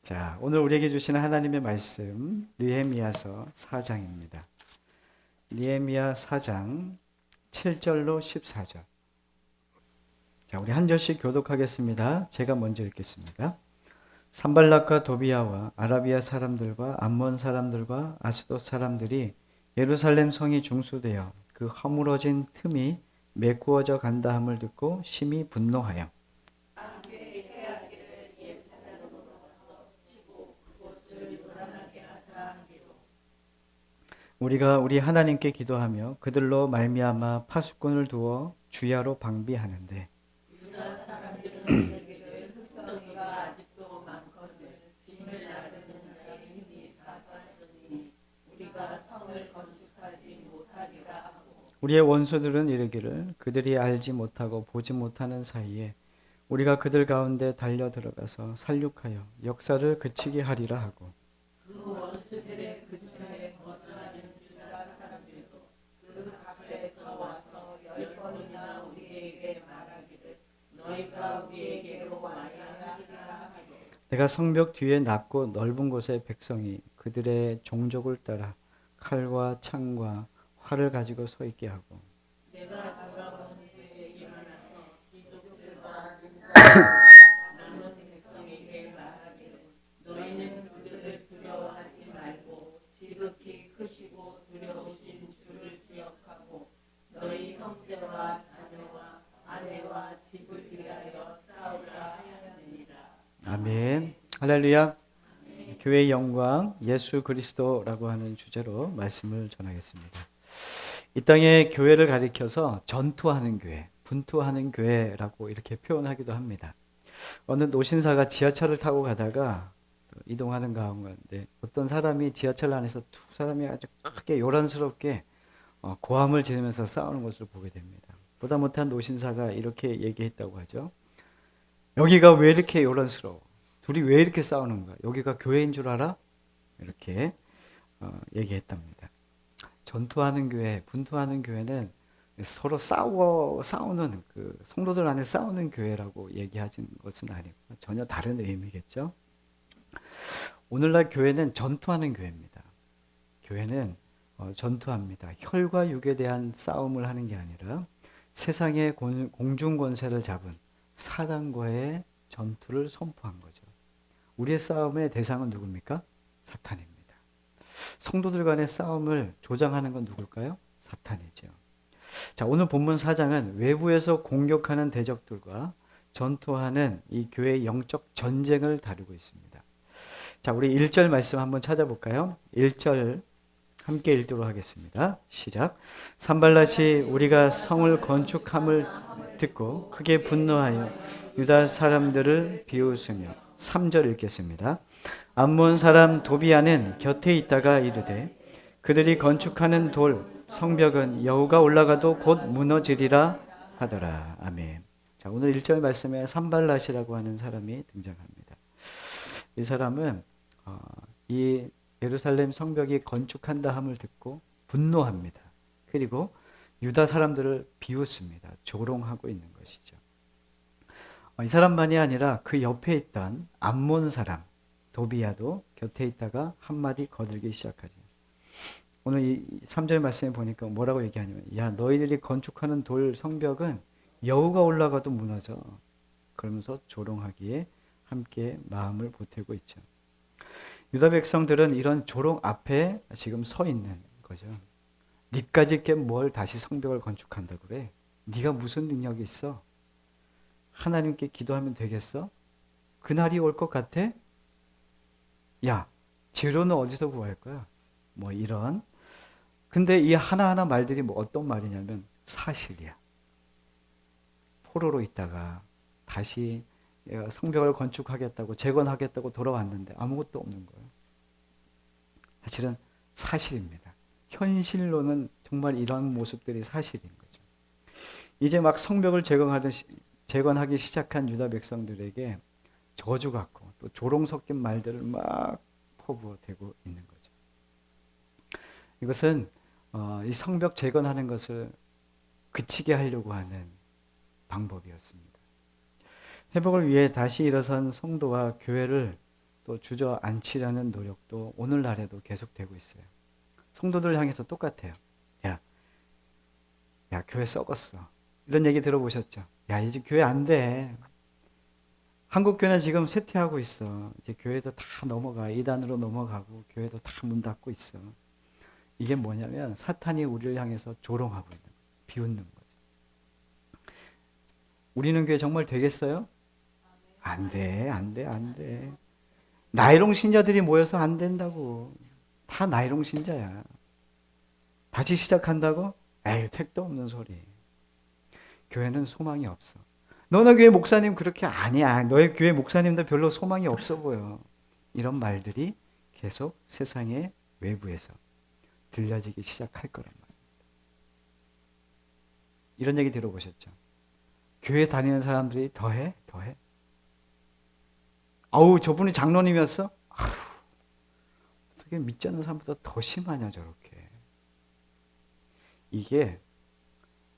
자, 오늘 우리에게 주시는 하나님의 말씀 느헤미야서 4장입니다. 느헤미야 4장 7절로 14절. 자, 우리 한 절씩 교독하겠습니다. 제가 먼저 읽겠습니다. 산발락과 도비야와 아라비아 사람들과 암몬 사람들과 아스돗 사람들이 예루살렘 성이 중수되어 그 허물어진 틈이 메꾸어져 간다 함을 듣고 심히 분노하여 우리가 우리 하나님께 기도하며 그들로 말미암아 파수꾼을 두어 주야로 방비하는데 우리의 원수들은 이르기를 그들이 알지 못하고 보지 못하는 사이에 우리가 그들 가운데 달려 들어가서 살육하여 역사를 그치게 하리라 하고 내가 성벽 뒤에 낮고 넓은 곳의 백성이 그들의 종족을 따라 칼과 창과 활을 가지고 서 있게 하고 아멘. 할렐루야. 교회의 영광 예수 그리스도라고 하는 주제로 말씀을 전하겠습니다. 이 땅에 교회를 가리켜서 전투하는 교회, 분투하는 교회라고 이렇게 표현하기도 합니다. 어느 노신사가 지하철을 타고 가다가 이동하는 가운데 어떤 사람이 지하철 안에서 두 사람이 아주 크게 요란스럽게 고함을 지르면서 싸우는 것을 보게 됩니다. 보다 못한 노신사가 이렇게 얘기했다고 하죠. 여기가 왜 이렇게 요란스러워? 둘이 왜 이렇게 싸우는 거야? 여기가 교회인 줄 알아? 이렇게 얘기했답니다. 전투하는 교회, 분투하는 교회는 서로 싸우는 그 성도들 안에 싸우는 교회라고 얘기하는 것은 아니고 전혀 다른 의미겠죠. 오늘날 교회는 전투하는 교회입니다. 교회는 전투합니다. 혈과 육에 대한 싸움을 하는 게 아니라 세상의 공중 권세를 잡은 사단과의 전투를 선포한 거죠. 우리의 싸움의 대상은 누굽니까? 사탄입니다. 성도들 간의 싸움을 조장하는 건 누굴까요? 사탄이죠. 자, 오늘 본문 4장은 외부에서 공격하는 대적들과 전투하는 이 교회의 영적 전쟁을 다루고 있습니다. 자, 우리 1절 말씀 한번 찾아볼까요? 1절 함께 읽도록 하겠습니다. 시작. 산발랏이 우리가 성을 건축함을 듣고 크게 분노하여 유다 사람들을 비웃으며 3절 읽겠습니다. 암몬 사람 도비야는 곁에 있다가 이르되 그들이 건축하는 돌 성벽은 여호가 올라가도 곧 무너지리라 하더라. 아멘. 자, 오늘 1절 말씀에 산발랏이라고 하는 사람이 등장합니다. 이 사람은 이 예루살렘 성벽이 건축한다 함을 듣고 분노합니다. 그리고 유다 사람들을 비웃습니다. 조롱하고 있는 것이죠. 이 사람만이 아니라 그 옆에 있던 암몬 사람 도비야도 곁에 있다가 한마디 거들기 시작하죠. 오늘 이 3절 말씀에 보니까 뭐라고 얘기하냐면 야 너희들이 건축하는 돌 성벽은 여우가 올라가도 무너져. 그러면서 조롱하기에 함께 마음을 보태고 있죠. 유다 백성들은 이런 조롱 앞에 지금 서 있는 거죠. 니까짓 게 뭘 다시 성벽을 건축한다 그래? 네가 무슨 능력이 있어? 하나님께 기도하면 되겠어? 그날이 올 것 같아? 야, 재료는 어디서 구할 거야? 뭐 이런. 근데 이 하나하나 말들이 뭐 어떤 말이냐면 사실이야. 포로로 있다가 다시 성벽을 건축하겠다고 재건하겠다고 돌아왔는데 아무것도 없는 거예요. 사실은 사실입니다. 현실로는 정말 이러한 모습들이 사실인 거죠. 이제 막 성벽을 재건하기 시작한 유다 백성들에게 저주 같고 또 조롱 섞인 말들을 막 퍼부어대고 있는 거죠. 이것은 이 성벽 재건하는 것을 그치게 하려고 하는 방법이었습니다. 회복을 위해 다시 일어선 성도와 교회를 또 주저앉히려는 노력도 오늘날에도 계속되고 있어요. 성도들 향해서 똑같아요. 야, 교회 썩었어. 이런 얘기 들어보셨죠? 야, 이제 교회 안 돼. 한국 교회는 지금 쇠퇴하고 있어. 이제 교회도 다 넘어가. 이단으로 넘어가고 교회도 다 문 닫고 있어. 이게 뭐냐면 사탄이 우리를 향해서 조롱하고 있는 거예요. 비웃는 거죠. 우리는 교회 정말 되겠어요? 안 돼, 안 돼, 안 돼. 나이롱 신자들이 모여서 안 된다고. 다 나이롱 신자야. 다시 시작한다고? 에이, 택도 없는 소리. 교회는 소망이 없어. 너네 교회 목사님 그렇게 아니야. 너희 교회 목사님도 별로 소망이 없어 보여. 이런 말들이 계속 세상의 외부에서 들려지기 시작할 거란 말이에요. 이런 얘기 들어보셨죠? 교회 다니는 사람들이 더해? 아우, 저분이 장로님이었어? 아휴, 어떻게 믿지 않는 사람보다 더 심하냐 저렇게. 이게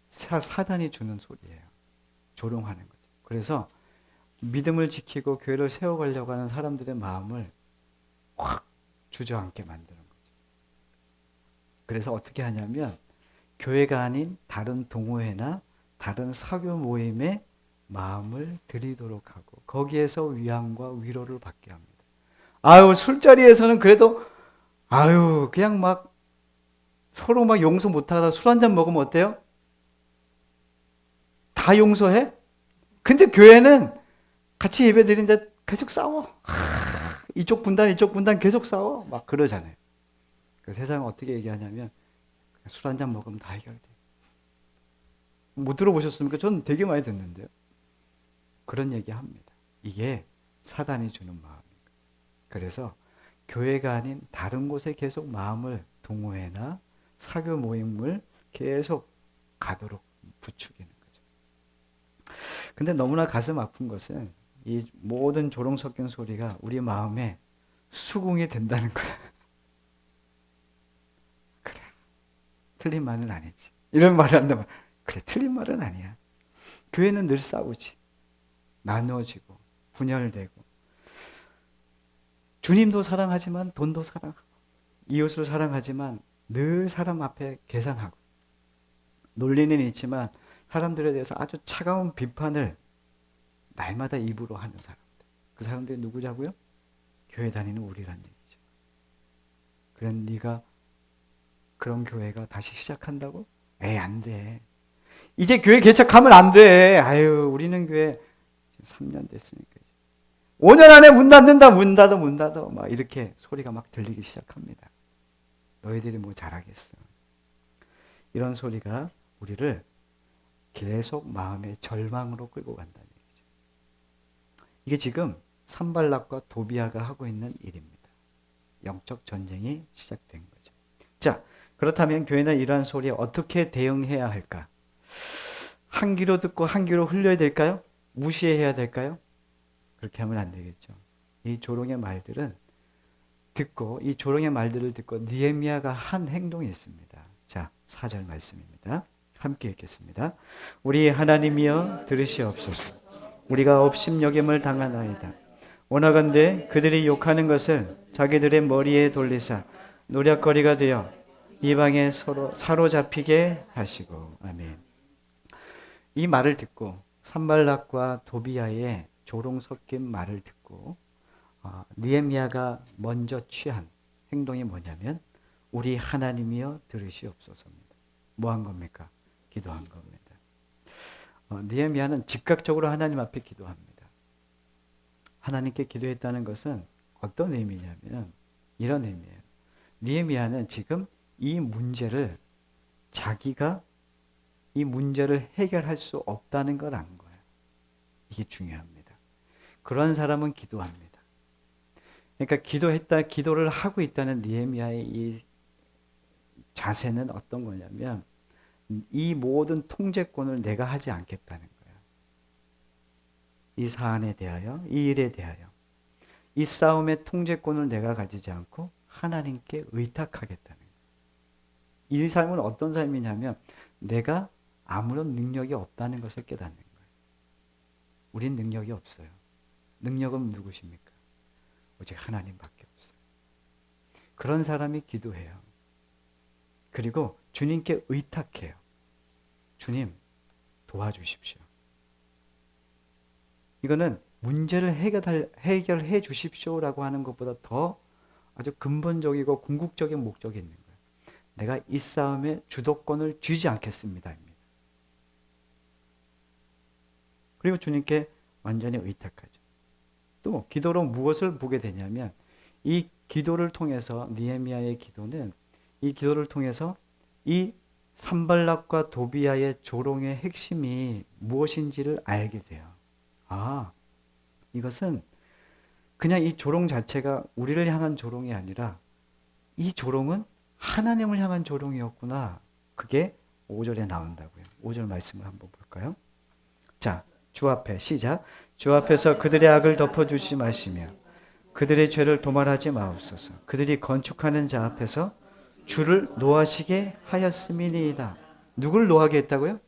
사단이 주는 소리예요. 조롱하는 거죠. 그래서 믿음을 지키고 교회를 세워가려고 하는 사람들의 마음을 확 주저앉게 만드는 거죠. 그래서 어떻게 하냐면 교회가 아닌 다른 동호회나 다른 사교 모임에 마음을 들이도록 하고 거기에서 위안과 위로를 받게 합니다. 아유, 술자리에서는 그래도 아유, 그냥 막 서로 막 용서 못하다 술 한잔 먹으면 어때요? 다 용서해? 근데 교회는 같이 예배 드리는데 계속 싸워. 이쪽 분단 계속 싸워. 막 그러잖아요. 그 세상은 어떻게 얘기하냐면 술 한잔 먹으면 다 해결돼. 못 들어보셨습니까? 저는 되게 많이 듣는데요. 그런 얘기 합니다. 이게 사단이 주는 마음입니다. 그래서 교회가 아닌 다른 곳에 계속 마음을 동호회나 사교 모임을 계속 가도록 부추기는 거죠. 근데 너무나 가슴 아픈 것은 이 모든 조롱 섞인 소리가 우리 마음에 수긍이 된다는 거야. 그래, 틀린 말은 아니지. 이런 말을 한다면 그래, 틀린 말은 아니야. 교회는 늘 싸우지. 나누어지고 분열되고 주님도 사랑하지만 돈도 사랑하고 이웃을 사랑하지만 늘 사람 앞에 계산하고 논리는 있지만 사람들에 대해서 아주 차가운 비판을 날마다 입으로 하는 사람들. 그 사람들이 누구냐고요? 교회 다니는 우리란 얘기죠. 그래, 네가 그런 교회가 다시 시작한다고? 에이, 안 돼. 이제 교회 개척하면 안 돼. 아유, 우리는 교회 3년 됐으니까. 5년 안에 문 닫는다. 문 닫아. 막 이렇게 소리가 막 들리기 시작합니다. 너희들이 뭐 잘하겠어. 이런 소리가 우리를 계속 마음의 절망으로 끌고 간다는 얘기죠. 이게 지금 산발락과 도비아가 하고 있는 일입니다. 영적 전쟁이 시작된 거죠. 자, 그렇다면 교회는 이러한 소리에 어떻게 대응해야 할까? 한 귀로 듣고 한 귀로 흘려야 될까요? 무시해야 될까요? 그렇게 하면 안 되겠죠. 이 조롱의 말들을 듣고 느헤미야가 한 행동이 있습니다. 자, 4절 말씀입니다. 함께 읽겠습니다. 우리 하나님이여 들으시옵소서. 우리가 업심여김을 당하나이다. 원하건대 그들이 욕하는 것을 자기들의 머리에 돌리사 노략거리가 되어 이방에 서로 사로잡히게 하시고. 아멘. 이 말을 듣고 산발락과 도비아의 조롱 섞인 말을 듣고 느헤미야가 먼저 취한 행동이 뭐냐면 우리 하나님이여 들으시옵소서입니다. 뭐 한 겁니까? 기도한 겁니다. 느헤미야는 즉각적으로 하나님 앞에 기도합니다. 하나님께 기도했다는 것은 어떤 의미냐면 이런 의미예요. 느헤미야는 지금 자기가 이 문제를 해결할 수 없다는 걸 안 거예요. 이게 중요합니다. 그런 사람은 기도합니다. 그러니까 기도를 하고 있다는 느헤미야의 이 자세는 어떤 거냐면 이 모든 통제권을 내가 하지 않겠다는 거예요. 이 사안에 대하여, 이 일에 대하여 이 싸움의 통제권을 내가 가지지 않고 하나님께 의탁하겠다는 거예요. 이 삶은 어떤 삶이냐면 내가 아무런 능력이 없다는 것을 깨닫는 거예요. 우린 능력이 없어요. 능력은 누구십니까? 오직 하나님밖에 없어요. 그런 사람이 기도해요. 그리고 주님께 의탁해요. 주님, 도와주십시오. 이거는 문제를 해결해 주십시오라고 하는 것보다 더 아주 근본적이고 궁극적인 목적이 있는 거예요. 내가 이 싸움에 주도권을 쥐지 않겠습니다. 그리고 주님께 완전히 의탁하죠. 또 기도로 무엇을 보게 되냐면 이 기도를 통해서 느헤미야의 기도는 이 기도를 통해서 이 산발락과 도비아의 조롱의 핵심이 무엇인지를 알게 돼요. 아, 이것은 그냥 이 조롱 자체가 우리를 향한 조롱이 아니라 이 조롱은 하나님을 향한 조롱이었구나. 그게 5절에 나온다고요. 5절 말씀을 한번 볼까요? 자, 주 앞에 시작. 주 앞에서 그들의 악을 덮어주지 마시며 그들의 죄를 도말하지 마옵소서. 그들이 건축하는 자 앞에서 주를 노하시게 하였음이니이다. 누굴 노하게 했다고요?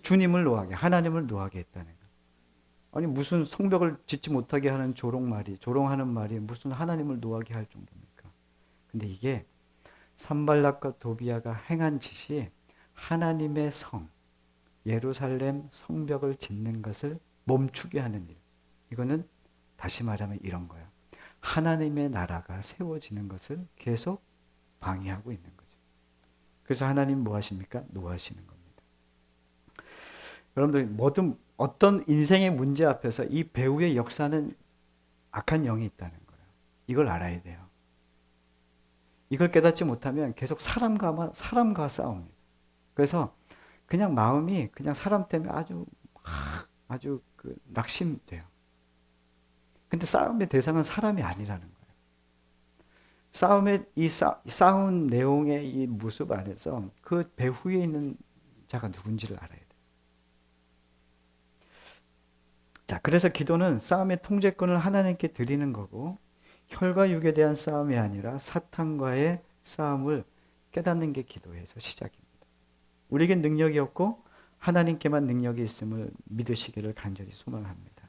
주님을 노하게, 하나님을 노하게 했다는 거예요. 아니 무슨 성벽을 짓지 못하게 하는 조롱하는 말이 무슨 하나님을 노하게 할 정도입니까? 근데 이게 산발락과 도비아가 행한 짓이 하나님의 성, 예루살렘 성벽을 짓는 것을 멈추게 하는 일. 이거는 다시 말하면 이런 거예요. 하나님의 나라가 세워지는 것을 계속 방해하고 있는 거죠. 그래서 하나님 뭐 하십니까? 노하시는 겁니다. 여러분들 모든 어떤 인생의 문제 앞에서 이 배후의 역사는 악한 영이 있다는 거예요. 이걸 알아야 돼요. 이걸 깨닫지 못하면 계속 사람과 싸웁니다. 그래서 그냥 마음이 그냥 사람 때문에 아주 낙심돼요. 근데 싸움의 대상은 사람이 아니라는 거예요. 싸운 내용의 이 모습 안에서 그 배후에 있는 자가 누군지를 알아야 돼요. 자, 그래서 기도는 싸움의 통제권을 하나님께 드리는 거고, 혈과 육에 대한 싸움이 아니라 사탄과의 싸움을 깨닫는 게 기도에서 시작입니다. 우리에겐 능력이 없고 하나님께만 능력이 있음을 믿으시기를 간절히 소망합니다.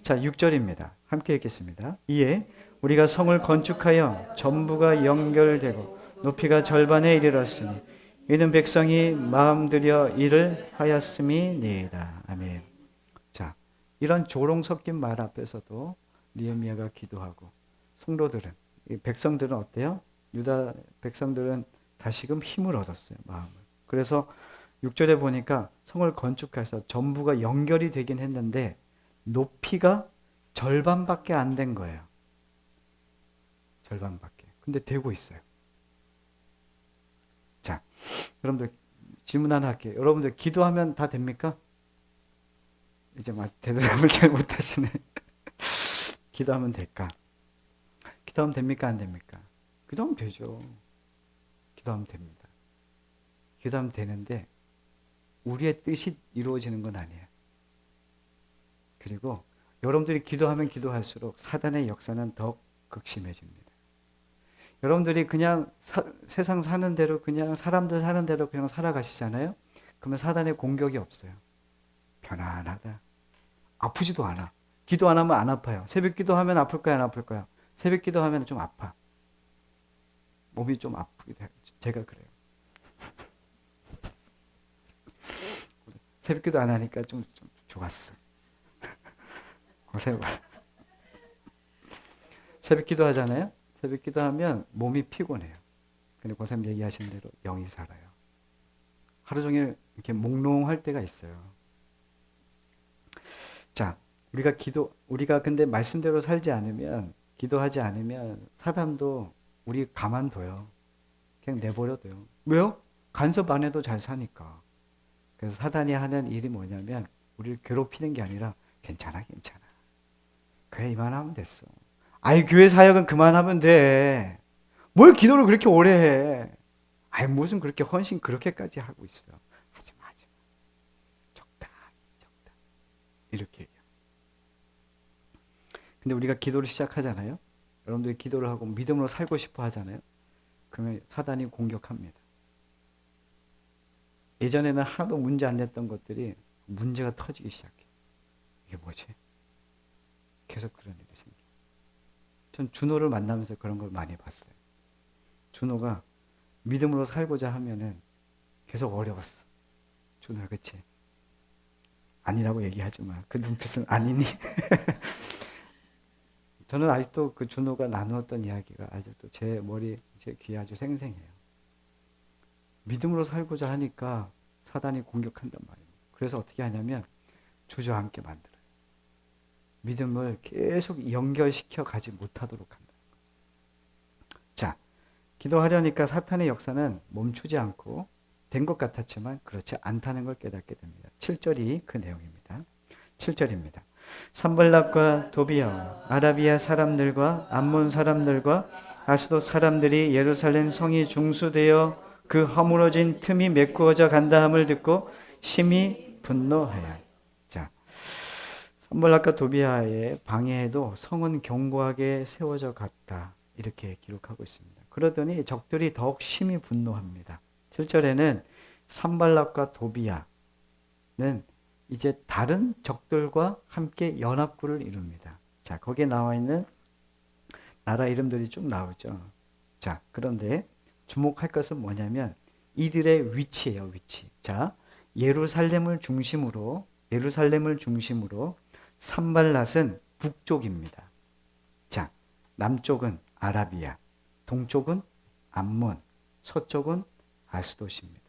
자, 6절입니다. 함께 읽겠습니다. 이에 우리가 성을 건축하여 전부가 연결되고 높이가 절반에 이르렀으니 이는 백성이 마음 들여 일을 하였음이니이다. 아멘. 자, 이런 조롱 섞인 말 앞에서도 느헤미야가 기도하고 성도들은, 백성들은 어때요? 유다 백성들은 다시금 힘을 얻었어요. 마음을. 그래서 6절에 보니까 성을 건축해서 전부가 연결이 되긴 했는데 높이가 절반밖에 안 된 거예요. 절반밖에. 근데 되고 있어요. 자, 여러분들 질문 하나 할게요. 여러분들 기도하면 다 됩니까? 이제 막 대답을 잘 못하시네. 기도하면 될까? 기도하면 됩니까? 안 됩니까? 기도하면 되죠. 기도하면 됩니다. 기도하면 되는데 우리의 뜻이 이루어지는 건 아니에요. 그리고 여러분들이 기도하면 기도할수록 사단의 역사는 더 극심해집니다. 여러분들이 그냥 세상 사는 대로 그냥 사람들 사는 대로 그냥 살아가시잖아요. 그러면 사단의 공격이 없어요. 편안하다. 아프지도 않아. 기도 안 하면 안 아파요. 새벽 기도하면 아플까요? 안 아플까요? 새벽 기도하면 좀 아파. 몸이 좀 아프게 돼요. 제가 그래요. 새벽 기도 안 하니까 좀 좋았어. 새벽 기도 하잖아요. 새벽 기도하면 몸이 피곤해요. 근데 고쌤 얘기하신 대로 영이 살아요. 하루 종일 이렇게 몽롱할 때가 있어요. 자, 우리가 근데 말씀대로 살지 않으면, 기도하지 않으면 사단도 우리 가만둬요. 그냥 내버려둬요. 왜요? 간섭 안 해도 잘 사니까. 그래서 사단이 하는 일이 뭐냐면 우리를 괴롭히는 게 아니라 괜찮아. 그래, 이만하면 됐어. 아이, 교회 사역은 그만하면 돼. 뭘 기도를 그렇게 오래 해. 아이, 무슨 그렇게 헌신 그렇게까지 하고 있어. 하지 마. 적당히. 이렇게 얘기해요. 근데 우리가 기도를 시작하잖아요. 여러분들이 기도를 하고 믿음으로 살고 싶어 하잖아요. 그러면 사단이 공격합니다. 예전에는 하나도 문제 안 냈던 것들이 문제가 터지기 시작해요. 이게 뭐지? 계속 그런 일이 생겨요. 전 준호를 만나면서 그런 걸 많이 봤어요. 준호가 믿음으로 살고자 하면은 계속 어려웠어. 준호야, 그치? 아니라고 얘기하지 마. 그 눈빛은 아니니? 저는 아직도 그 준호가 나누었던 이야기가 아직도 제 머리, 제 귀에 아주 생생해요. 믿음으로 살고자 하니까 사단이 공격한단 말이에요. 그래서 어떻게 하냐면 주저앉게 만들어요. 믿음을 계속 연결시켜 가지 못하도록 한다. 자, 기도하려니까 사탄의 역사는 멈추지 않고 된 것 같았지만 그렇지 않다는 걸 깨닫게 됩니다. 7절이 그 내용입니다. 7절입니다. 산발락과 도비아와 아라비아 사람들과 암몬 사람들과 아스돗 사람들이 예루살렘 성이 중수되어 그 허물어진 틈이 메꾸어져 간다함을 듣고 심히 분노하여. 자, 산발락과 도비아의 방해에도 성은 견고하게 세워져 갔다. 이렇게 기록하고 있습니다. 그러더니 적들이 더욱 심히 분노합니다. 7절에는 산발락과 도비아는 이제 다른 적들과 함께 연합군을 이룹니다. 자, 거기에 나와 있는 나라 이름들이 쭉 나오죠. 자, 그런데 주목할 것은 뭐냐면 이들의 위치예요, 위치. 자, 예루살렘을 중심으로 산발랏은 북쪽입니다. 자, 남쪽은 아라비아, 동쪽은 암몬, 서쪽은 아스돗입니다.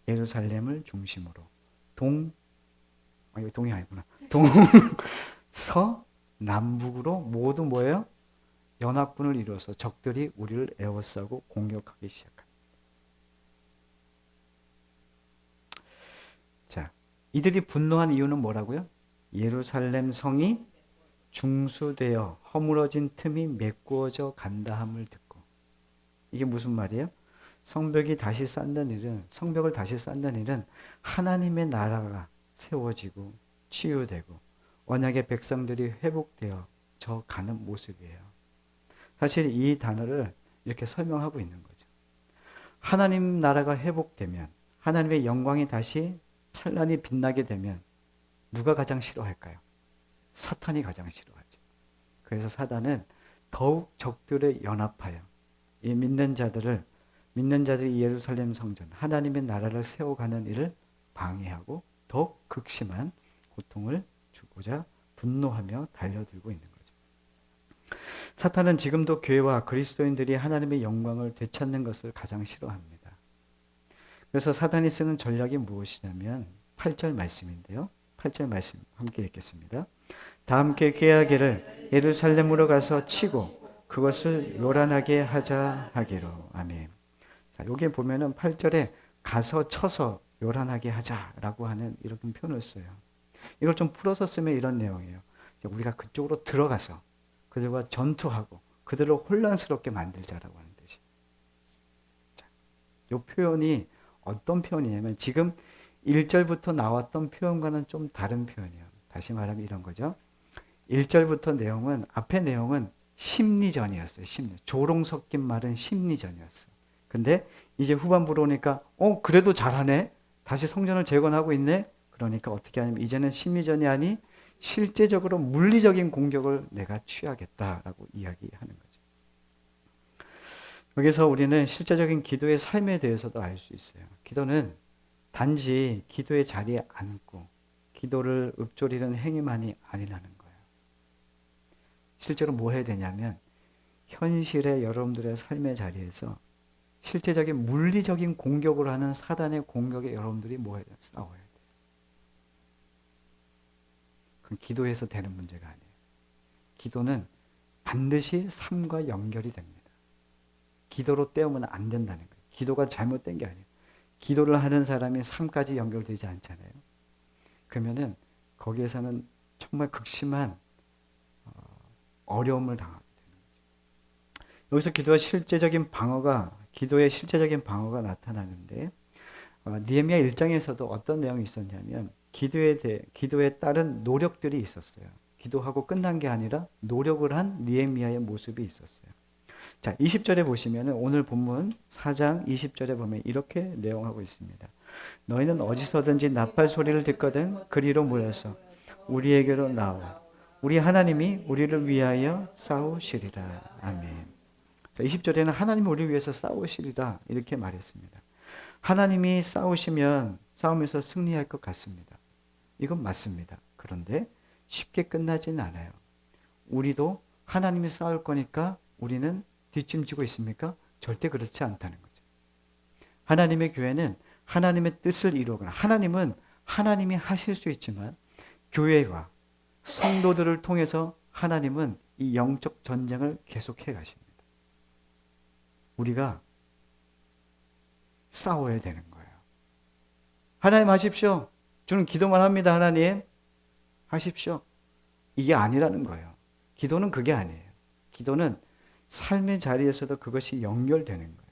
예루살렘을 중심으로 이거 동이 아니구나. 남북으로 모두 뭐예요? 연합군을 이루어서 적들이 우리를 에워싸고 공격하기 시작합니다. 자, 이들이 분노한 이유는 뭐라고요? 예루살렘 성이 중수되어 허물어진 틈이 메꾸어져 간다함을 듣고. 이게 무슨 말이에요? 성벽을 다시 쌓는 일은 하나님의 나라가 세워지고 치유되고 언약의 백성들이 회복되어 저 가는 모습이에요. 사실 이 단어를 이렇게 설명하고 있는 거죠. 하나님 나라가 회복되면, 하나님의 영광이 다시 찬란히 빛나게 되면 누가 가장 싫어할까요? 사탄이 가장 싫어하죠. 그래서 사단은 더욱 적들에 연합하여 이 믿는 자들이 예루살렘 성전, 하나님의 나라를 세워가는 일을 방해하고 더욱 극심한 고통을 주고자 분노하며 달려들고 있는 거죠. 사탄은 지금도 교회와 그리스도인들이 하나님의 영광을 되찾는 것을 가장 싫어합니다. 그래서 사탄이 쓰는 전략이 무엇이냐면 8절 말씀인데요. 8절 말씀 함께 읽겠습니다. 다 함께 꾀하기를 예루살렘으로 가서 치고 그것을 요란하게 하자 하기로. 아멘. 자, 여기 보면은 8절에 가서 쳐서 요란하게 하자라고 하는 이런 표현을 써요. 이걸 좀 풀어서 쓰면 이런 내용이에요. 우리가 그쪽으로 들어가서 그들과 전투하고 그들을 혼란스럽게 만들자라고 하는 뜻이에요. 자, 이 표현이 어떤 표현이냐면 지금 1절부터 나왔던 표현과는 좀 다른 표현이에요. 다시 말하면 이런 거죠. 1절부터 내용은, 앞의 내용은 심리전이었어요. 조롱 섞인 말은 심리전이었어요. 근데 이제 후반부로 오니까 그래도 잘하네. 다시 성전을 재건하고 있네. 그러니까 어떻게 하냐면 이제는 심리전이 아니 실제적으로 물리적인 공격을 내가 취하겠다라고 이야기하는 거죠. 여기서 우리는 실제적인 기도의 삶에 대해서도 알 수 있어요. 기도는 단지 기도의 자리에 앉고 기도를 읊조리는 행위만이 아니라는 거예요. 실제로 뭐 해야 되냐면 현실의 여러분들의 삶의 자리에서 실제적인 물리적인 공격을 하는 사단의 공격에 여러분들이 뭐 해야 돼요? 싸워야 돼요. 그건 기도해서 되는 문제가 아니에요. 기도는 반드시 삶과 연결이 됩니다. 기도로 때우면 안 된다는 거예요. 기도가 잘못된 게 아니에요. 기도를 하는 사람이 삶까지 연결되지 않잖아요. 그러면은 거기에서는 정말 극심한 어려움을 당하게 되는 거죠. 여기서 기도의 실제적인 방어가 나타나는데 느헤미야 1장에서도 어떤 내용이 있었냐면 기도에 따른 노력들이 있었어요. 기도하고 끝난 게 아니라 노력을 한 느헤미야의 모습이 있었어요. 자, 20절에 보시면 오늘 본문 4장 20절에 보면 이렇게 내용하고 있습니다. 너희는 어디서든지 나팔 소리를 듣거든 그리로 모여서 우리에게로 나와 우리 하나님이 우리를 위하여 싸우시리라. 아멘. 20절에는 하나님이 우리를 위해서 싸우시리라 이렇게 말했습니다. 하나님이 싸우시면 싸움에서 승리할 것 같습니다. 이건 맞습니다. 그런데 쉽게 끝나지는 않아요. 우리도 하나님이 싸울 거니까 우리는 뒷짐지고 있습니까? 절대 그렇지 않다는 거죠. 하나님의 교회는 하나님의 뜻을 이루거나 하나님은 하나님이 하실 수 있지만 교회와 성도들을 통해서 하나님은 이 영적 전쟁을 계속해 가십니다. 우리가 싸워야 되는 거예요. 하나님 하십시오. 저는 기도만 합니다. 하나님 하십시오. 이게 아니라는 거예요. 기도는 그게 아니에요. 기도는 삶의 자리에서도 그것이 연결되는 거예요.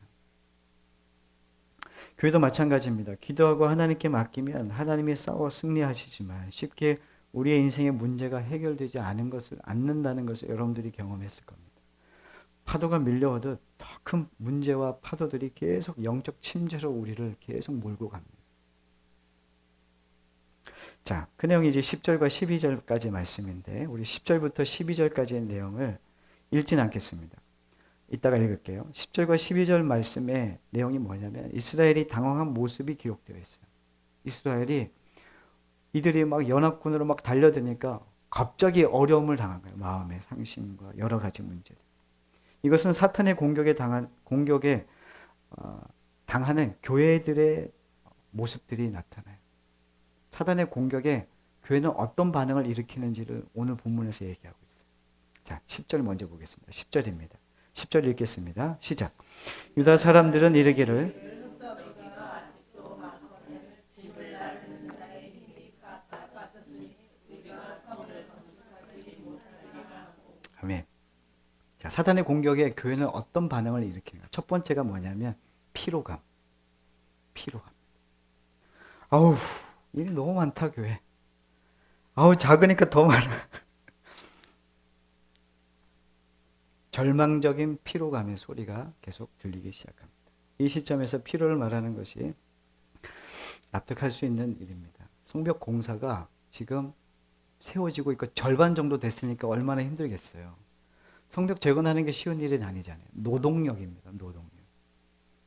교회도 마찬가지입니다. 기도하고 하나님께 맡기면 하나님이 싸워 승리하시지만 쉽게 우리의 인생의 문제가 해결되지 않는다는 것을 여러분들이 경험했을 겁니다. 파도가 밀려오듯 더 큰 문제와 파도들이 계속 영적 침체로 우리를 계속 몰고 갑니다. 자, 그 내용이 이제 10절과 12절까지 말씀인데 우리 10절부터 12절까지의 내용을 읽진 않겠습니다. 이따가 읽을게요. 10절과 12절 말씀의 내용이 뭐냐면 이스라엘이 당황한 모습이 기록되어 있어요. 이스라엘이 이들이 막 연합군으로 막 달려드니까 갑자기 어려움을 당한 거예요. 마음의 상심과 여러 가지 문제들. 이것은 사탄의 공격에 당하는 교회들의 모습들이 나타나요. 사탄의 공격에 교회는 어떤 반응을 일으키는지를 오늘 본문에서 얘기하고 있어요. 자, 10절 먼저 보겠습니다. 10절입니다. 10절 읽겠습니다. 시작. 유다 사람들은 이르기를 아멘. 자, 사탄의 공격에 교회는 어떤 반응을 일으키는가? 첫 번째가 뭐냐면 피로감. 아우, 일이 너무 많다 교회. 아우, 작으니까 더 많아. 절망적인 피로감의 소리가 계속 들리기 시작합니다. 이 시점에서 피로를 말하는 것이 납득할 수 있는 일입니다. 성벽 공사가 지금 세워지고 있고 절반 정도 됐으니까 얼마나 힘들겠어요. 성벽 재건하는 게 쉬운 일은 아니잖아요. 노동력입니다.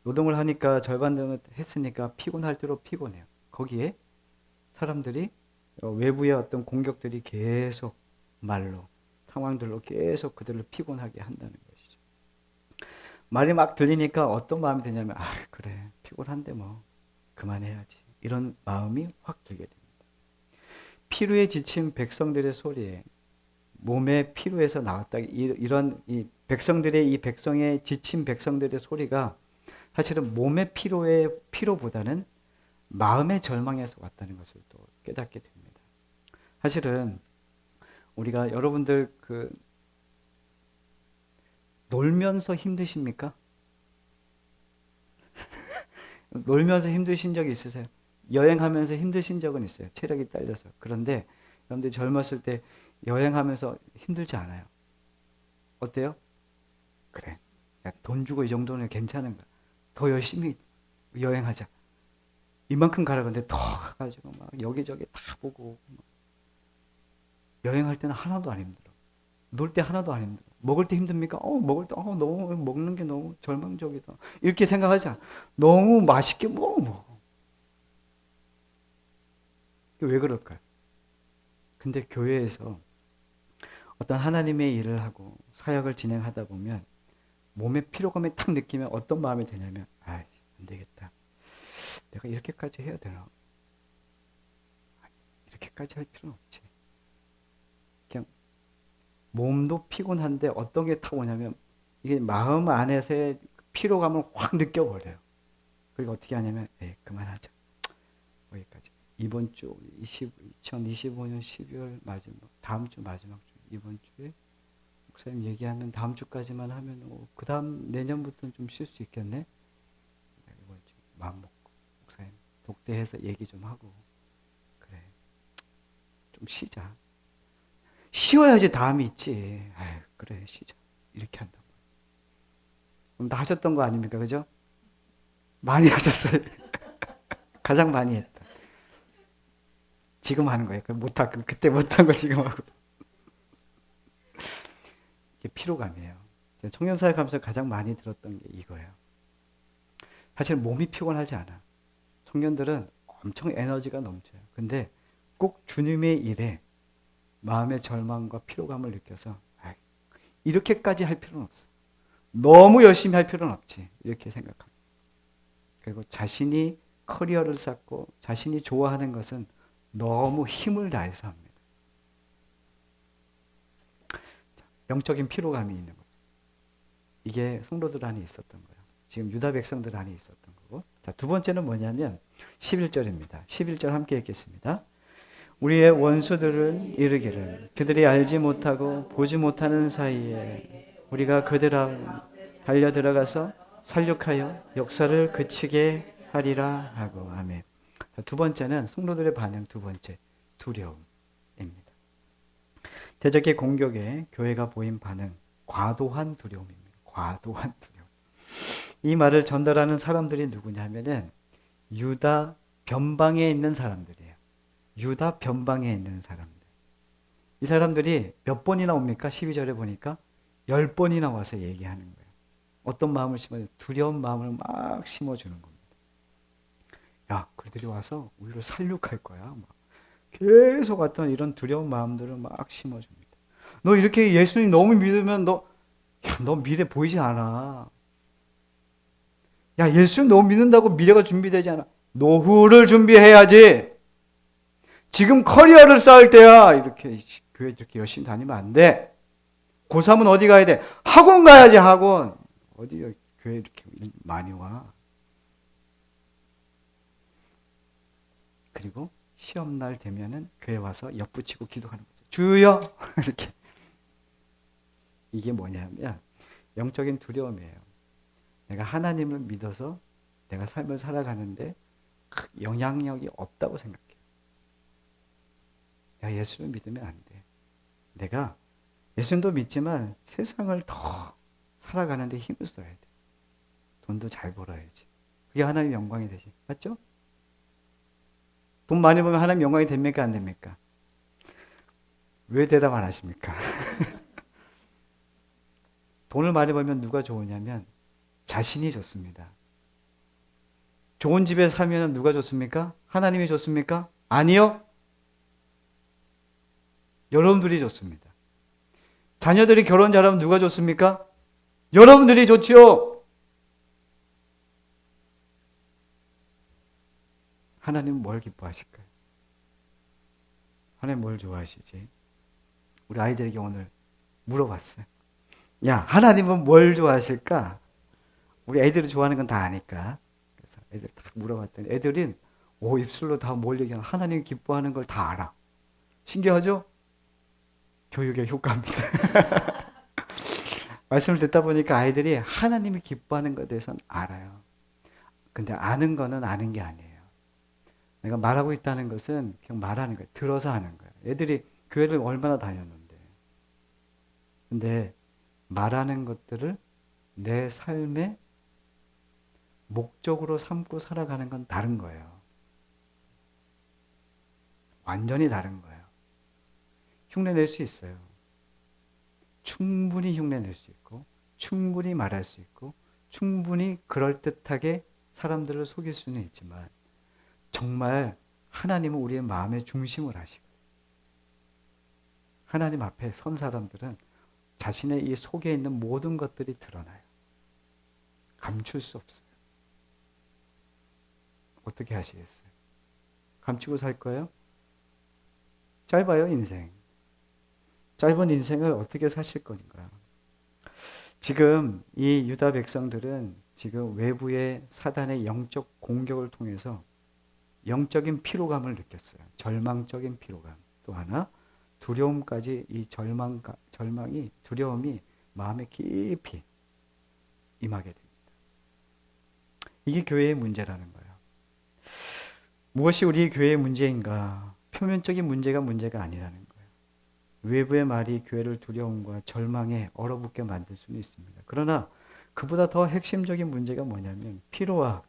노동을 하니까 절반 정도 했으니까 피곤할 대로 피곤해요. 거기에 사람들이 외부의 어떤 공격들이 계속 말로 상황들로 계속 그들을 피곤하게 한다는 것이죠. 말이 막 들리니까 어떤 마음이 드냐면 그래 피곤한데 뭐 그만해야지 이런 마음이 확 들게 됩니다. 피로에 지친 백성들의 소리에 몸의 피로에서 나왔다 이런 이 백성의 지친 백성들의 소리가 사실은 몸의 피로보다는 마음의 절망에서 왔다는 것을 또 깨닫게 됩니다. 사실은 우리가 여러분들 놀면서 힘드십니까? 놀면서 힘드신 적이 있으세요? 여행하면서 힘드신 적은 있어요. 체력이 딸려서. 그런데 여러분들 젊었을 때 여행하면서 힘들지 않아요. 어때요? 그래. 야, 돈 주고 이 정도는 괜찮은 거야. 더 열심히 여행하자. 이만큼 가라. 근데 더 가가지고 막 여기저기 다 보고. 여행할 때는 하나도 안 힘들어. 놀 때 하나도 안 힘들어. 먹을 때 힘듭니까? 먹을 때, 너무, 먹는 게 너무 절망적이다. 이렇게 생각하지 않아. 너무 맛있게 먹어. 왜 그럴까요? 근데 교회에서 어떤 하나님의 일을 하고 사역을 진행하다 보면 몸의 피로감이 탁 느끼면 어떤 마음이 드냐면 안 되겠다. 내가 이렇게까지 해야 되나? 이렇게까지 할 필요는 없지. 그냥 몸도 피곤한데 어떤 게 탁 오냐면 이게 마음 안에서의 피로감을 확 느껴버려요. 그리고 어떻게 하냐면 그만하자. 거기까지. 이번 주 2025년 12월 마지막 다음 주 마지막 주 이번 주에 목사님 얘기하면 다음 주까지만 하면 그 다음 내년부터는 좀 쉴 수 있겠네. 이번 주 마음 먹고 목사님 독대해서 얘기 좀 하고 그래 좀 쉬자. 쉬어야지 다음이 있지. 그래 쉬자. 이렇게 한단 말이야. 그럼 다 하셨던 거 아닙니까, 그죠? 많이 하셨어요. 가장 많이 했다. 지금 하는 거예요. 그때 못한 걸 지금 하고. 이게 피로감이에요. 청년사역 하면서 가장 많이 들었던 게 이거예요. 사실 몸이 피곤하지 않아. 청년들은 엄청 에너지가 넘쳐요. 근데 꼭 주님의 일에 마음의 절망과 피로감을 느껴서 이렇게까지 할 필요는 없어. 너무 열심히 할 필요는 없지. 이렇게 생각합니다. 그리고 자신이 커리어를 쌓고 자신이 좋아하는 것은 너무 힘을 다해서 합니다. 영적인 피로감이 있는 거죠. 이게 성도들 안에 있었던 거예요. 지금 유다 백성들 안에 있었던 거고. 자, 두 번째는 뭐냐면 11절입니다. 11절 함께 읽겠습니다. 우리의 원수들은 이르기를 그들이 알지 못하고 보지 못하는 사이에 우리가 그들 앞 달려 들어가서 살육하여 역사를 그치게 하리라 하고. 아멘. 자, 두 번째는 성도들의 반응, 두 번째 두려움입니다. 대적의 공격에 교회가 보인 반응, 과도한 두려움입니다. 과도한 두려움. 이 말을 전달하는 사람들이 누구냐면은 유다 변방에 있는 사람들이에요. 유다 변방에 있는 사람들. 이 사람들이 몇 번이나 옵니까? 12절에 보니까 10번이나 와서 얘기하는 거예요. 어떤 마음을 심어요? 두려운 마음을 막 심어주는 겁니다. 야, 그들이 와서 우리를 살육할 거야. 막 계속 어떤 이런 두려운 마음들을 막 심어줍니다. 너 이렇게 예수님 너무 믿으면 너 미래 보이지 않아. 야, 예수님 너무 믿는다고 미래가 준비되지 않아. 노후를 준비해야지. 지금 커리어를 쌓을 때야. 이렇게 교회 이렇게 열심히 다니면 안 돼. 고3은 어디 가야 돼? 학원 가야지, 학원. 어디 교회 이렇게 많이 와. 그리고 시험날 되면은 교회 와서 엿붙이고 기도하는 거죠. 주여! 이렇게. 이게 뭐냐면 영적인 두려움이에요. 내가 하나님을 믿어서 내가 삶을 살아가는데 영향력이 없다고 생각해요. 야, 예수를 믿으면 안 돼. 내가 예수님도 믿지만 세상을 더 살아가는데 힘을 써야 돼. 돈도 잘 벌어야지. 그게 하나님의 영광이 되지. 맞죠? 돈 많이 벌면 하나님 영광이 됩니까? 안 됩니까? 왜 대답 안 하십니까? 돈을 많이 벌면 누가 좋으냐면 자신이 좋습니다. 좋은 집에 살면 누가 좋습니까? 하나님이 좋습니까? 아니요. 여러분들이 좋습니다. 자녀들이 결혼 잘하면 누가 좋습니까? 여러분들이 좋지요. 하나님은 뭘 기뻐하실까요? 하나님 뭘 좋아하시지? 우리 아이들에게 오늘 물어봤어요. 야, 하나님은 뭘 좋아하실까? 우리 애들이 좋아하는 건 다 아니까. 그래서 애들 딱 물어봤더니 애들은 입술로 다 뭘 얘기하나 하나님 기뻐하는 걸 다 알아. 신기하죠? 교육의 효과입니다. 말씀을 듣다 보니까 아이들이 하나님이 기뻐하는 것에 대해서는 알아요. 근데 아는 거는 아는 게 아니에요. 내가 말하고 있다는 것은 그냥 말하는 거예요. 들어서 하는 거예요. 애들이 교회를 얼마나 다녔는데. 근데 말하는 것들을 내 삶의 목적으로 삼고 살아가는 건 다른 거예요. 완전히 다른 거예요. 흉내 낼 수 있어요. 충분히 흉내 낼 수 있고, 충분히 말할 수 있고, 충분히 그럴듯하게 사람들을 속일 수는 있지만, 정말 하나님은 우리의 마음의 중심을 아시고, 하나님 앞에 선 사람들은 자신의 이 속에 있는 모든 것들이 드러나요. 감출 수 없어요. 어떻게 하시겠어요? 감추고 살 거예요? 짧아요, 인생. 짧은 인생을 어떻게 사실 건가? 지금 이 유다 백성들은 지금 외부의 사단의 영적 공격을 통해서 영적인 피로감을 느꼈어요. 절망적인 피로감. 또 하나 두려움까지 이 절망이 두려움이 마음에 깊이 임하게 됩니다. 이게 교회의 문제라는 거예요. 무엇이 우리 교회의 문제인가? 표면적인 문제가 아니라는 거예요. 외부의 말이 교회를 두려움과 절망에 얼어붙게 만들 수는 있습니다. 그러나 그보다 더 핵심적인 문제가 뭐냐면 피로와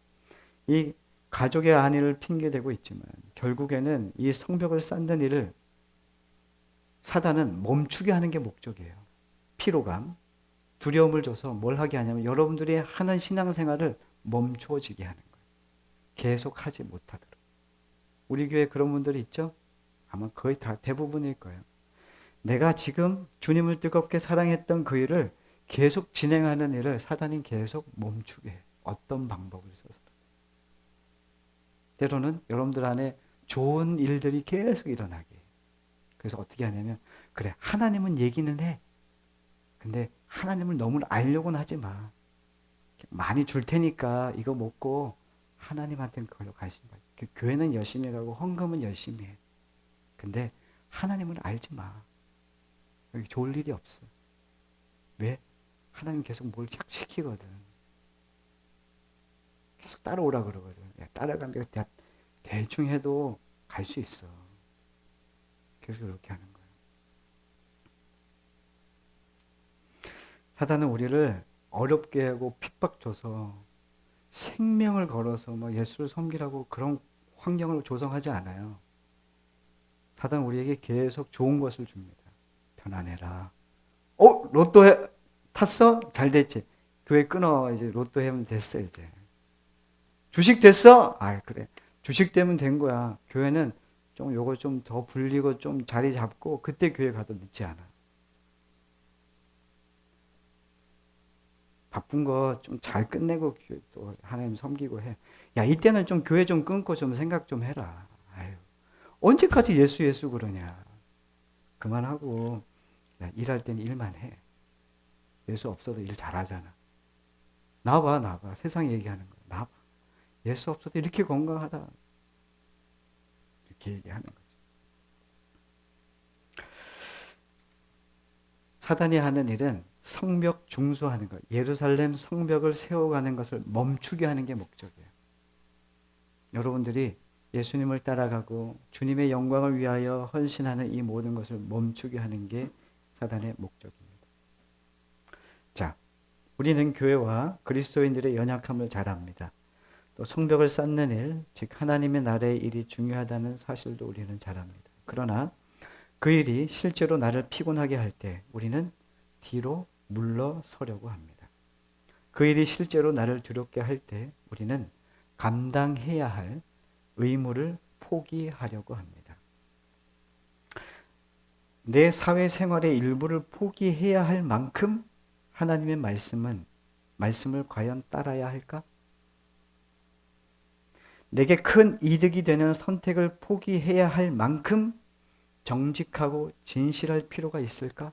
이 가족의 안위를 핑계대고 있지만 결국에는 이 성벽을 쌓는 일을 사단은 멈추게 하는 게 목적이에요. 피로감, 두려움을 줘서 뭘 하게 하냐면 여러분들이 하는 신앙생활을 멈춰지게 하는 거예요. 계속 하지 못하도록. 우리 교회에 그런 분들이 있죠? 아마 거의 다 대부분일 거예요. 내가 지금 주님을 뜨겁게 사랑했던 그 일을 계속 진행하는 일을 사단이 계속 멈추게 해요. 어떤 방법을 써서. 때로는 여러분들 안에 좋은 일들이 계속 일어나게 해요. 그래서 어떻게 하냐면 그래, 하나님은 얘기는 해. 근데 하나님을 너무 알려고는 하지 마. 많이 줄 테니까 이거 먹고 하나님한테는 그걸로 가신 거야. 교회는 열심히 가고 헌금은 열심히 해. 근데 하나님을 알지 마. 여기 좋을 일이 없어. 왜? 하나님 계속 뭘 시키거든. 계속 따라오라 그러거든. 따라가면 대충 해도 갈 수 있어. 계속 그렇게 하는 거예요. 사단은 우리를 어렵게 하고 핍박 줘서 생명을 걸어서 막 예수를 섬기라고 그런 환경을 조성하지 않아요. 사단은 우리에게 계속 좋은 것을 줍니다. 편안해라. 로또 탔어? 잘 됐지. 교회 끊어. 이제 로또 하면 됐어, 이제. 주식 됐어? 그래. 주식 되면 된 거야. 교회는 좀 요거 좀 더 불리고 좀 자리 잡고 그때 교회 가도 늦지 않아. 바쁜 거 좀 잘 끝내고 또 하나님 섬기고 해. 야, 이때는 좀 교회 좀 끊고 좀 생각 좀 해라. 아유. 언제까지 예수 그러냐. 그만하고 야, 일할 땐 일만 해. 예수 없어도 일 잘하잖아. 나와봐. 세상 얘기하는 거. 나와봐. 예수 없어도 이렇게 건강하다. 이렇게 얘기하는 거죠. 사단이 하는 일은 성벽 중수하는 것, 예루살렘 성벽을 세워가는 것을 멈추게 하는 게 목적이에요. 여러분들이 예수님을 따라가고 주님의 영광을 위하여 헌신하는 이 모든 것을 멈추게 하는 게 사단의 목적입니다. 자, 우리는 교회와 그리스도인들의 연약함을 잘 압니다. 또 성벽을 쌓는 일, 즉 하나님의 나라의 일이 중요하다는 사실도 우리는 잘 압니다. 그러나 그 일이 실제로 나를 피곤하게 할 때 우리는 뒤로 물러서려고 합니다. 그 일이 실제로 나를 두렵게 할 때 우리는 감당해야 할 의무를 포기하려고 합니다. 내 사회생활의 일부를 포기해야 할 만큼 하나님의 말씀을 과연 따라야 할까? 내게 큰 이득이 되는 선택을 포기해야 할 만큼 정직하고 진실할 필요가 있을까?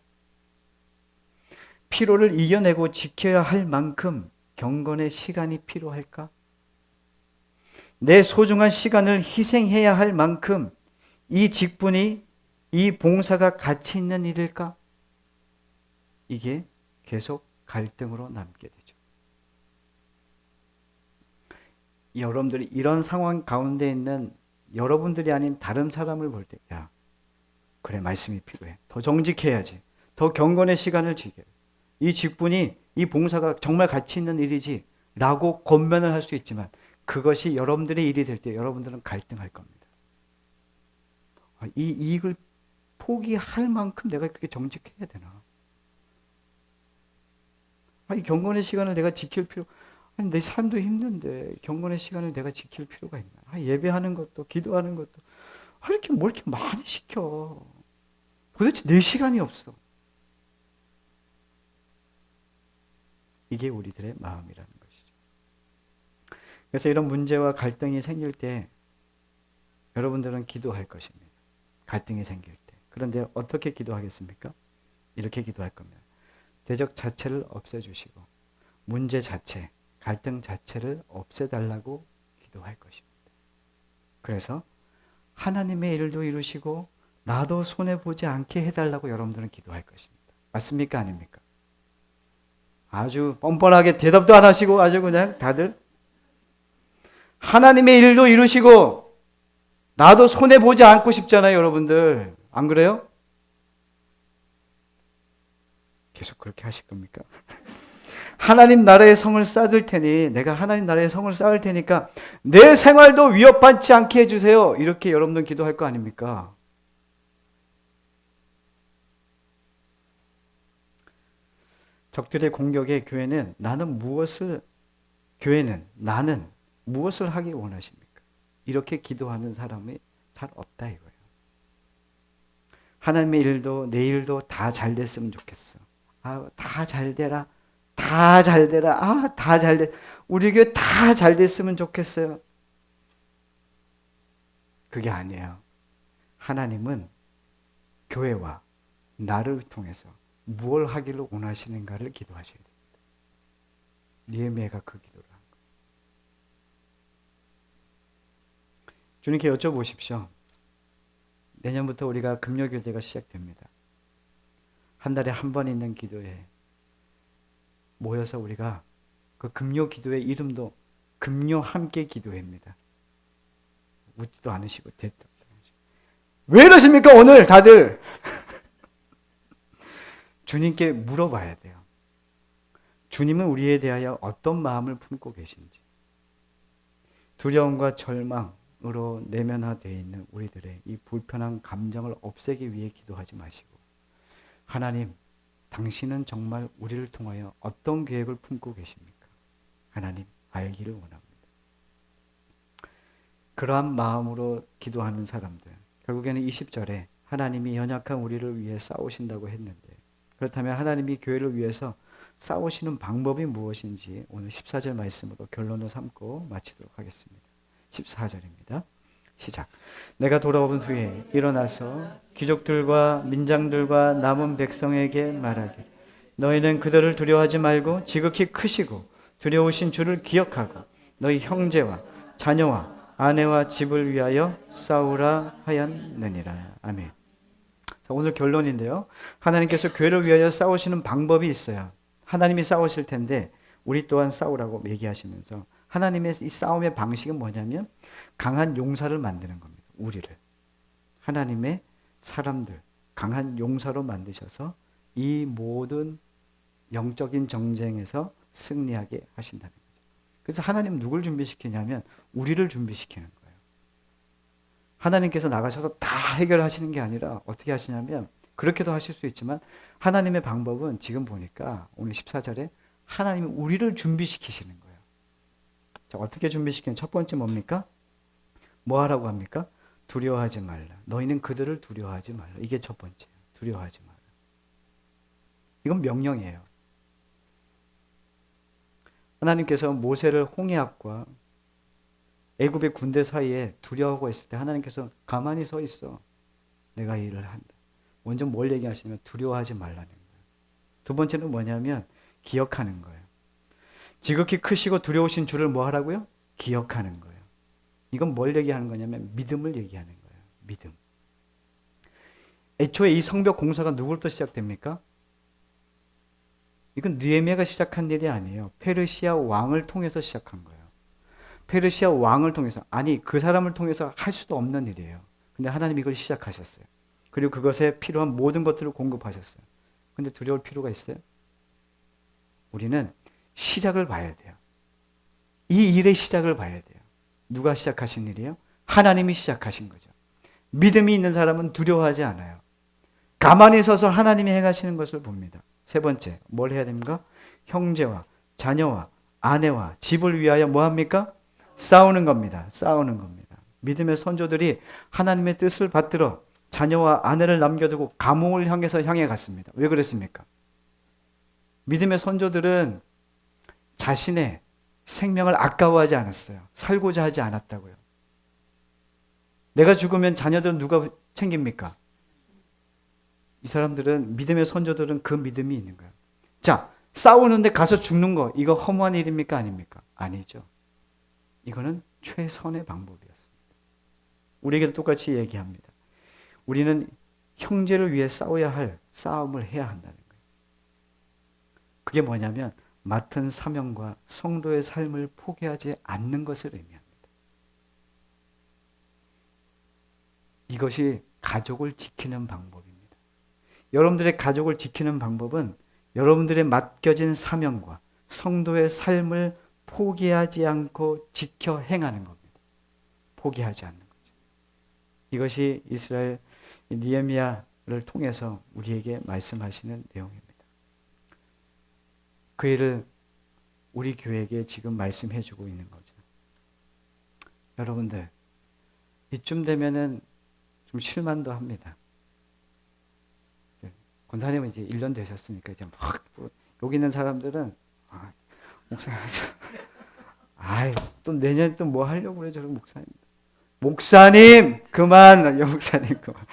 피로를 이겨내고 지켜야 할 만큼 경건의 시간이 필요할까? 내 소중한 시간을 희생해야 할 만큼 이 직분이, 이 봉사가 가치 있는 일일까? 이게 계속 갈등으로 남게 되죠. 여러분들이 이런 상황 가운데 있는 여러분들이 아닌 다른 사람을 볼 때, 야, 그래, 말씀이 필요해. 더 정직해야지. 더 경건의 시간을 지켜. 이 직분이, 이 봉사가 정말 가치 있는 일이지 라고 권면을 할 수 있지만 그것이 여러분들의 일이 될 때 여러분들은 갈등할 겁니다. 이 이익을 포기할 만큼 내가 그렇게 정직해야 되나? 이 경건의 시간을 내가 지킬 필요, 내 삶도 힘든데 경건의 시간을 내가 지킬 필요가 있나? 예배하는 것도, 기도하는 것도, 뭘 이렇게 많이 시켜? 도대체 내 시간이 없어. 이게 우리들의 마음이라는 것이죠. 그래서 이런 문제와 갈등이 생길 때 여러분들은 기도할 것입니다. 갈등이 생길 때. 그런데 어떻게 기도하겠습니까? 이렇게 기도할 겁니다. 대적 자체를 없애주시고 문제 자체, 갈등 자체를 없애달라고 기도할 것입니다. 그래서 하나님의 일도 이루시고 나도 손해보지 않게 해달라고 여러분들은 기도할 것입니다. 맞습니까? 아닙니까? 아주 뻔뻔하게 대답도 안 하시고 아주 그냥 다들 하나님의 일도 이루시고 나도 손해보지 않고 싶잖아요, 여러분들. 안 그래요? 계속 그렇게 하실 겁니까? 하나님 나라의 성을 쌓을 테니, 내가 하나님 나라의 성을 쌓을 테니까 내 생활도 위협받지 않게 해주세요. 이렇게 여러분들 기도할 거 아닙니까? 적들의 공격에 교회는 나는 무엇을 하기 원하십니까? 이렇게 기도하는 사람이 잘 없다 이거예요. 하나님의 일도 내 일도 다 잘 됐으면 좋겠어. 다 잘 되라. 다 잘 되라. 다 잘 돼. 우리 교회 다 잘 됐으면 좋겠어요. 그게 아니에요. 하나님은 교회와 나를 통해서 무엇을 하기를 원하시는가를 기도하셔야 됩니다. 느헤미야가 그 기도를 한 거예요. 주님께 여쭤보십시오. 내년부터 우리가 금요교대가 시작됩니다. 한 달에 한 번 있는 기도에 모여서 우리가 그 금요 기도의 이름도 금요 함께 기도회입니다. 웃지도 않으시고 대답도 않으시고. 왜 이러십니까 오늘 다들? 주님께 물어봐야 돼요. 주님은 우리에 대하여 어떤 마음을 품고 계신지. 두려움과 절망으로 내면화되어 있는 우리들의 이 불편한 감정을 없애기 위해 기도하지 마시고, 하나님, 당신은 정말 우리를 통하여 어떤 계획을 품고 계십니까? 하나님, 알기를 원합니다. 그러한 마음으로 기도하는 사람들, 결국에는 20절에 하나님이 연약한 우리를 위해 싸우신다고 했는데, 그렇다면 하나님이 교회를 위해서 싸우시는 방법이 무엇인지 오늘 14절 말씀으로 결론을 삼고 마치도록 하겠습니다. 14절입니다. 시작. 내가 돌아온 후에 일어나서 귀족들과 민장들과 남은 백성에게 말하길, 너희는 그들을 두려워하지 말고 지극히 크시고 두려우신 주를 기억하고 너희 형제와 자녀와 아내와 집을 위하여 싸우라 하였느니라. 아멘. 자, 오늘 결론인데요. 하나님께서 교회를 위하여 싸우시는 방법이 있어요. 하나님이 싸우실 텐데 우리 또한 싸우라고 얘기하시면서, 하나님의 이 싸움의 방식은 뭐냐면 강한 용사를 만드는 겁니다. 우리를. 하나님의 사람들, 강한 용사로 만드셔서 이 모든 영적인 정쟁에서 승리하게 하신다는 거죠. 그래서 하나님은 누굴 준비시키냐면 우리를 준비시키는 거예요. 하나님께서 나가셔서 다 해결하시는 게 아니라 어떻게 하시냐면, 그렇게도 하실 수 있지만 하나님의 방법은 지금 보니까 오늘 14절에 하나님이 우리를 준비시키시는 거예요. 자, 어떻게 준비시키는? 첫 번째 뭡니까? 뭐 하라고 합니까? 두려워하지 말라. 너희는 그들을 두려워하지 말라. 이게 첫 번째예요. 두려워하지 말라. 이건 명령이에요. 하나님께서 모세를 홍해 앞과 애굽의 군대 사이에 두려워하고 있을 때 하나님께서 가만히 서 있어. 내가 이 일을 한다. 먼저 뭘 얘기하시냐면 두려워하지 말라는 거예요. 두 번째는 뭐냐면 기억하는 거예요. 지극히 크시고 두려우신 주를 뭐 하라고요? 기억하는 거예요. 이건 뭘 얘기하는 거냐면 믿음을 얘기하는 거예요. 믿음. 애초에 이 성벽 공사가 누구로부터 시작됩니까? 이건 느헤미야가 시작한 일이 아니에요. 페르시아 왕을 통해서 시작한 거예요. 페르시아 왕을 통해서, 아니 그 사람을 통해서 할 수도 없는 일이에요. 근데 하나님이 이걸 시작하셨어요. 그리고 그것에 필요한 모든 것들을 공급하셨어요. 근데 두려울 필요가 있어요? 우리는 시작을 봐야 돼요. 이 일의 시작을 봐야 돼요. 누가 시작하신 일이에요? 하나님이 시작하신 거죠. 믿음이 있는 사람은 두려워하지 않아요. 가만히 서서 하나님이 행하시는 것을 봅니다. 세 번째, 뭘 해야 됩니까? 형제와 자녀와 아내와 집을 위하여 뭐 합니까? 싸우는 겁니다. 싸우는 겁니다. 믿음의 선조들이 하나님의 뜻을 받들어 자녀와 아내를 남겨두고 감옥을 향해 갔습니다. 왜 그랬습니까? 믿음의 선조들은 자신의 생명을 아까워하지 않았어요. 살고자 하지 않았다고요. 내가 죽으면 자녀들은 누가 챙깁니까? 이 사람들은, 믿음의 선조들은 그 믿음이 있는 거예요. 자, 싸우는데 가서 죽는 거, 이거 허무한 일입니까? 아닙니까? 아니죠. 이거는 최선의 방법이었습니다. 우리에게도 똑같이 얘기합니다. 우리는 형제를 위해 싸워야 할 싸움을 해야 한다는 거예요. 그게 뭐냐면 맡은 사명과 성도의 삶을 포기하지 않는 것을 의미합니다. 이것이 가족을 지키는 방법입니다. 여러분들의 가족을 지키는 방법은 여러분들의 맡겨진 사명과 성도의 삶을 포기하지 않고 지켜 행하는 겁니다. 포기하지 않는 거죠. 이것이 이스라엘 느헤미야를 통해서 우리에게 말씀하시는 내용입니다. 그 일을 우리 교회에게 지금 말씀해 주고 있는 거죠. 여러분들, 이쯤 되면은 좀 실망도 합니다. 권사님은 이제 1년 되셨으니까 이제 막 여기 있는 사람들은 목사님 아이 또 내년 또 뭐 하려고 그래 저런 목사님 그만 목사님 그만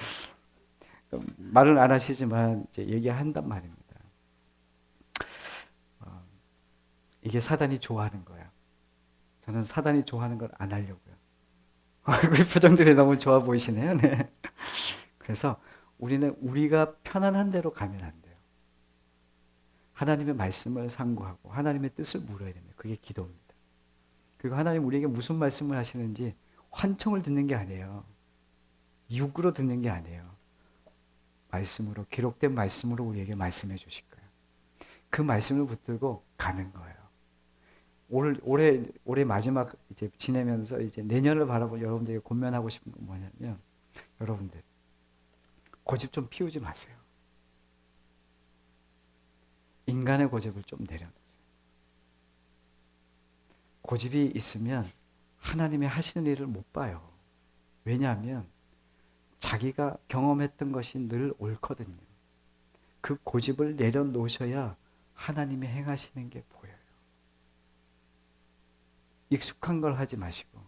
말은 안 하시지만 이제 얘기한단 말입니다. 이게 사단이 좋아하는 거예요. 저는 사단이 좋아하는 걸 안 하려고요. 얼굴 표정들이 너무 좋아 보이시네요. 네. 그래서 우리는 우리가 편안한 대로 가면 안 돼요. 하나님의 말씀을 상고하고 하나님의 뜻을 물어야 됩니다. 그게 기도입니다. 그리고 하나님 우리에게 무슨 말씀을 하시는지 환청을 듣는 게 아니에요. 육으로 듣는 게 아니에요. 말씀으로, 기록된 말씀으로 우리에게 말씀해 주실 거예요. 그 말씀을 붙들고 가는 거예요. 올해 마지막 이제 지내면서 이제 내년을 바라보고 여러분들에게 권면하고 싶은 건 뭐냐면, 여러분들 고집 좀 피우지 마세요. 인간의 고집을 좀 내려놓으세요. 고집이 있으면 하나님의 하시는 일을 못 봐요. 왜냐하면 자기가 경험했던 것이 늘 옳거든요. 그 고집을 내려놓으셔야 하나님이 행하시는 게 보여요. 익숙한 걸 하지 마시고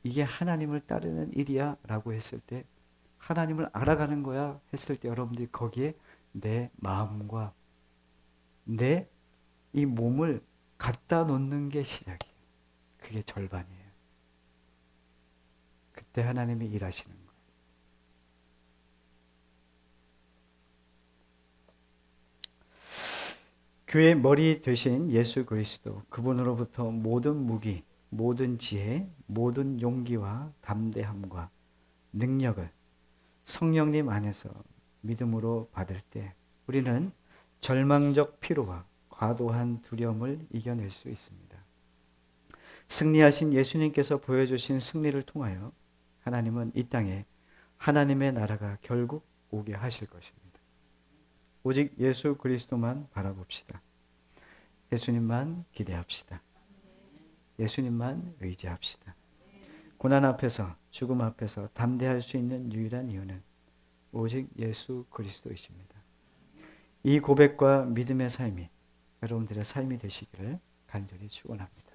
이게 하나님을 따르는 일이야 라고 했을 때 하나님을 알아가는 거야 했을 때 여러분들이 거기에 내 마음과 내 이 몸을 갖다 놓는 게 시작이에요. 그게 절반이에요. 그때 하나님이 일하시는 거예요. 교회의 머리 되신 예수 그리스도, 그분으로부터 모든 무기, 모든 지혜, 모든 용기와 담대함과 능력을 성령님 안에서 믿음으로 받을 때 우리는 절망적 피로와 과도한 두려움을 이겨낼 수 있습니다. 승리하신 예수님께서 보여주신 승리를 통하여 하나님은 이 땅에 하나님의 나라가 결국 오게 하실 것입니다. 오직 예수 그리스도만 바라봅시다. 예수님만 기대합시다. 예수님만 의지합시다. 고난 앞에서, 죽음 앞에서 담대할 수 있는 유일한 이유는 오직 예수 그리스도이십니다. 이 고백과 믿음의 삶이 여러분들의 삶이 되시기를 간절히 축원합니다.